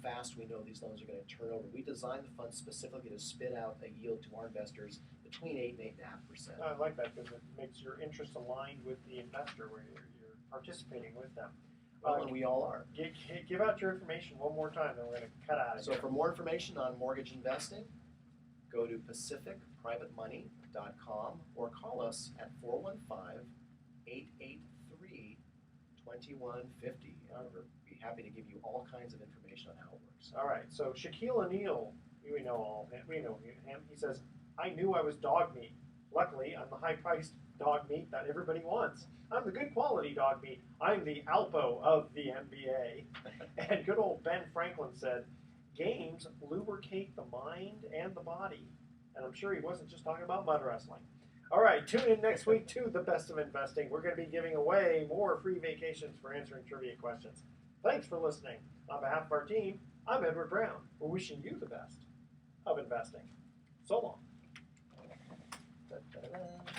fast we know these loans are going to turn over. We designed the fund specifically to spit out a yield to our investors between 8 and 8.5%. I like that because it makes your interest aligned with the investor where you're participating with them. Well, and we all are. Give out your information one more time, then we're going to cut out of So here. for more information on mortgage investing, go to pacificprivatemoney.com or call us at 415-883-2150. And we'll be happy to give you all kinds of information on how it works. All right, so Shaquille O'Neal, we know him. He says, I knew I was dog meat. Luckily, I'm the high-priced dog meat that everybody wants. I'm the good quality dog meat. I'm the Alpo of the NBA. And good old Ben Franklin said, games lubricate the mind and the body. And I'm sure he wasn't just talking about mud wrestling. All right, tune in next week to The Best of Investing. We're going to be giving away more free vacations for answering trivia questions. Thanks for listening. On behalf of our team, I'm Edward Brown. We're wishing you the best of investing. So long.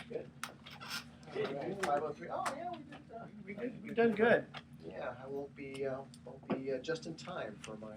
Good. Yeah, 503. Oh yeah, we did. we've done good. Yeah, I won't be just in time for my